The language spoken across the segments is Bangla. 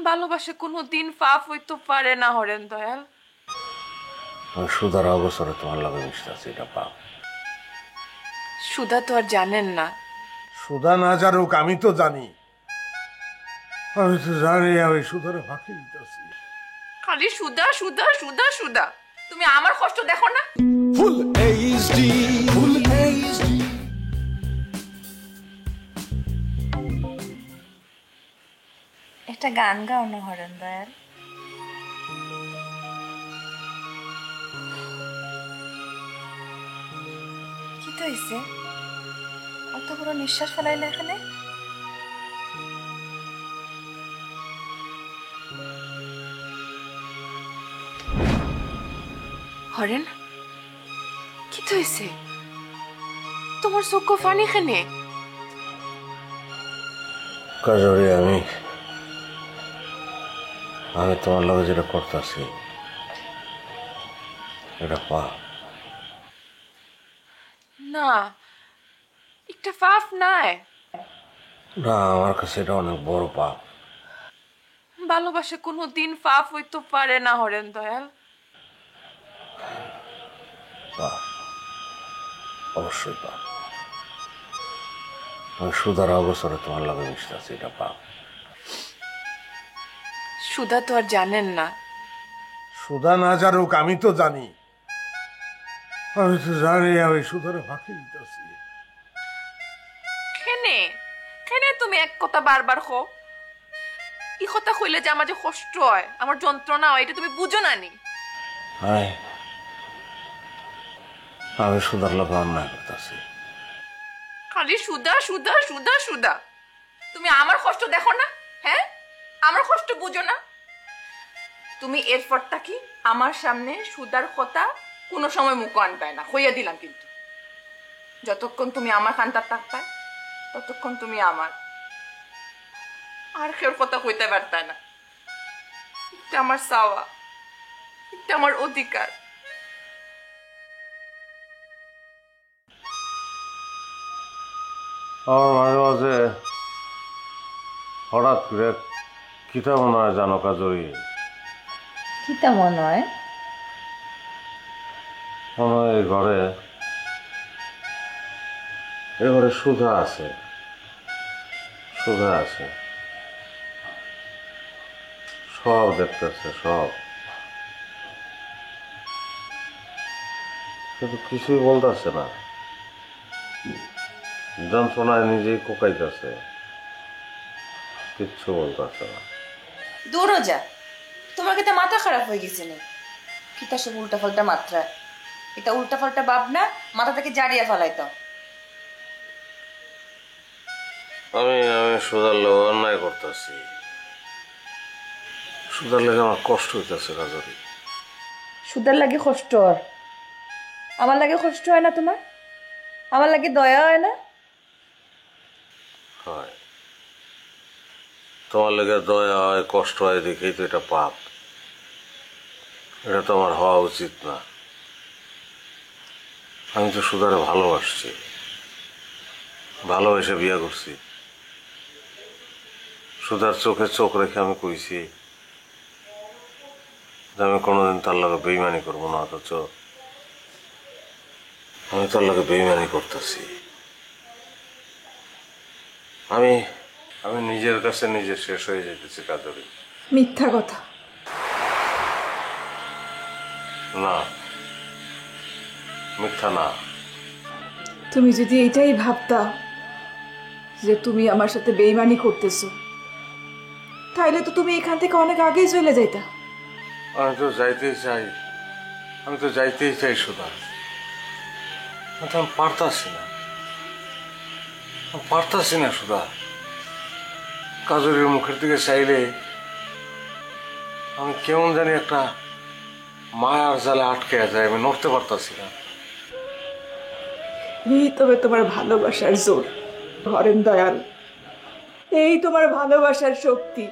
ভালোবাসে কোনোদিন পাপ হইতে পারে না হরেন দয়াল। সুধার অবসরে তোমার লগে মিশতেছে, এটা পাপ। সুধা তো আর জানেন না। সুধা না জানুক আমি তো জানি, আমি তো জানি আমি সুধারে ফাঁকি দিতেছি। খালি সুধা সুধা সুধা সুধা, তুমি আমার কষ্ট দেখো না? Full HD, full HD. একটা গান গাও না হরেন দয়াল। কি তো হইছে? অত বড় নিঃশ্বাস ফেলাইলে এখানে? হরেন, কি তো হইছে? তোমার চোখ ফানি খেনে? কাজরি, আমি তোমার লগে যেটা করতেছি এটা পাপ। না, একটা পাপ নাই। না, আমার কাছে এটা অনেক বড় পাপ। ভালোবাসে কোনোদিন পাপ হইতে পারে না হরেন দয়াল। পাপ, অবশ্যই পাপ। আমি সুধার অবসরে তোমার লগে মিশতেছি, এটা পাপ। সুধা তো আর জানেন না। সুধা না জানুক আমি তো জানি, আমি তো জানি আমি সুধারে ফাঁকি দিতেছি। কেনে কেনে তুমি এক কথা বারবার খো? ই কথা কইলে যে আমার যে কষ্ট হয়, আমার যন্ত্রণা হয়, এটা তুমি বুঝো না নি? আমি সুধার লগে অন্যায় করতেছি। খালি সুধা সুধা সুধা সুধা, তুমি আমার কষ্ট দেখো না? হ্যাঁ, আমার কষ্ট বুঝো না? তুমি এরপরটা কি আমার সামনে সুধার কথা কোনো সময় মুখ আনবে না, হইয়া দিলাম। কিন্তু যতক্ষণ তুমি আমার কান্তার থাকবে ততক্ষণ তুমি আমার, আর কেউ কথা কইতে পারতা না। এটা আমার চাওয়া, এটা আমার অধিকার। আমার মাঝে মাঝে হঠাৎ করে কিতা মনে হয় জানো কাজরি? কিতা মনে হয়? মনে হয় এই ঘরে এবারে সুধা আছে, সুধা আছে, সব দেখতেছে, সব, কিন্তু কিছুই বলতেছে না। যন্ত্রণায় নিজেই কোকাইতেছে, কিচ্ছু বলতেছে না। দূরও যা, তোমার কিতা মাথা খারাপ হয়ে গেছে নি? কিতা সব উল্টা পাল্টা মাত্রা, এটা উল্টা পাল্টা ভাবনা মাথা থেকে জারিয়া ফেলাইতো। আমি সুধার লেগে অন্যায় করতেছি, সুধার লেগে আমার কষ্ট হইতেছে কাজরি। সুদার লাগে কষ্ট আর আমার লাগে কষ্ট হয় না তোমার? আমার লাগে দয়া হয় না? হয়, তোমার লেগে দয়া হয়, কষ্ট হয় দেখেই তো এটা পাপ। এটা তো আমার হওয়া উচিত না। আমি তো সুধারে ভালোবাসছি, ভালোবেসে বিয়ে করছি। সুধার চোখে চোখ রেখে আমি কইছি যে আমি কোনোদিন তার লগে বেইমানি করবো না, অথচ আমি তার লগে বেইমানি করতেছি। আমি নিজের কাছে নিজে শেষ হয়ে যেতেছি কাজরি। মিথ্যা কথা। না, মিথ্যা না। তুমি যদি এটাই ভাবতা যে তুমি আমার সাথে বেইমানি করতেছো, তাহলে তো তুমি এখান থেকে অনেক আগেই চলে যাইতা। আমি তো যাইতেই চাই, আমি তো যাইতেই চাই সুধা, কিন্তু আমি পারতাছি না, পারতাছি না সুধা। কাজরির মুখের দিকে চাইলে আমি কেমন জানি একটা মায়ার জালে আটকে যায়, আমি নড়তে পারতাছি না। এই তবে তোমার ভালোবাসার জোর হরেন দয়াল, এই তোমার ভালোবাসার শক্তি।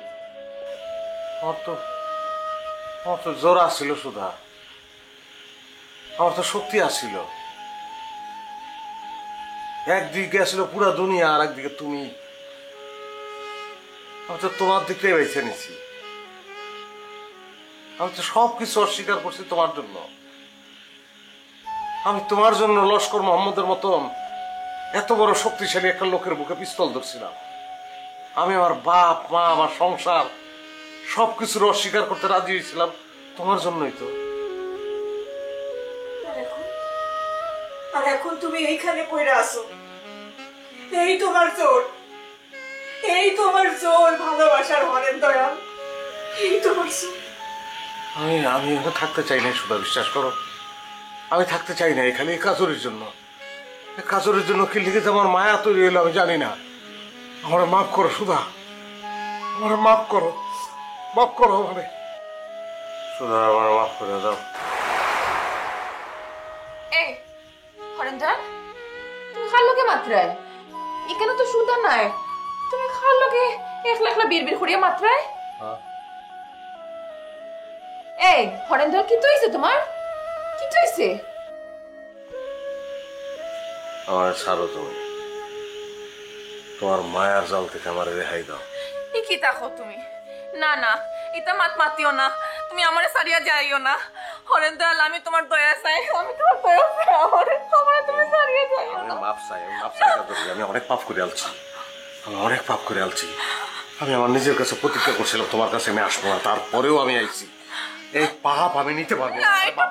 আমার তো জোর আসছিল সুধা, আমার তো শক্তি আসছিল। একদিকে আসলে পুরা দুনিয়া, আর একদিকে তুমি। আমি তো তোমার দিকটাই বেছে নিছি। আমি তো সব কিছু অস্বীকার করছি তোমার জন্য। আমি তোমার জন্য লস্কর মোহাম্মদের মতন এত বড় শক্তিশালী একটা লোকের বুকে পিস্তল ধরছিলাম। আমি আমার বাপ মা আমার সংসার সবকিছুর অস্বীকার করতে রাজি হয়েছিলাম তোমার জন্যই তো। আর এখন তুমি এইখানে পড়ে আসো। এই তোমার জোর, এই তোমার জোর ভালোবাসার হরেন দয়াল, এই তোমার জোর। আমি আমি এখানে থাকতে চাই না সুধা, বিশ্বাস করো। আমি থাকতে চাই না এখানে এই কাজরের জন্য। এই কাজরের জন্য কি লিখেছে আমার মায়া তৈরি হলো আমি জানি না। আমার মাফ করো সুধা, আমার মাফ করো, মাফ করো আমারে সুধা, আমার মাফ করে দাও। এই হরেন দয়াল, তুমি খার লোকে মাত্রায় এখানে তো সুদা নাই, তুমি খার লোকে একলা একলা বিড়বিড় করিয়া মাত্রায়। এই হরেন দয়াল, কি হইছে তোমার? কি হইছে? আমার ছাড়ো তুমি, তোমার মায়ার জাল থেকে আমার রেহাই দাও। কি দেখো তুমি? না না, এটা মাতিও না, তুমি আমারে সারিয়া যাইও না। হরেন দয়াল, আমি তোমার দয়া চাই, আমি তোমার দয়া চাই, আমার তুমি সারিয়া যাইও আমি না। মাপ চাই, আমি মাপ চাই কাজরি, আমি অনেক পাপ করে আলছি, আমি অনেক পাপ করে আলছি। আমি আমার নিজের কাছে প্রতিজ্ঞা করছিলাম তোমার কাছে আমি আসবো না, তারপরেও আমি আইছি। এই পাপ আমি নিতে পারবো না। না, এটা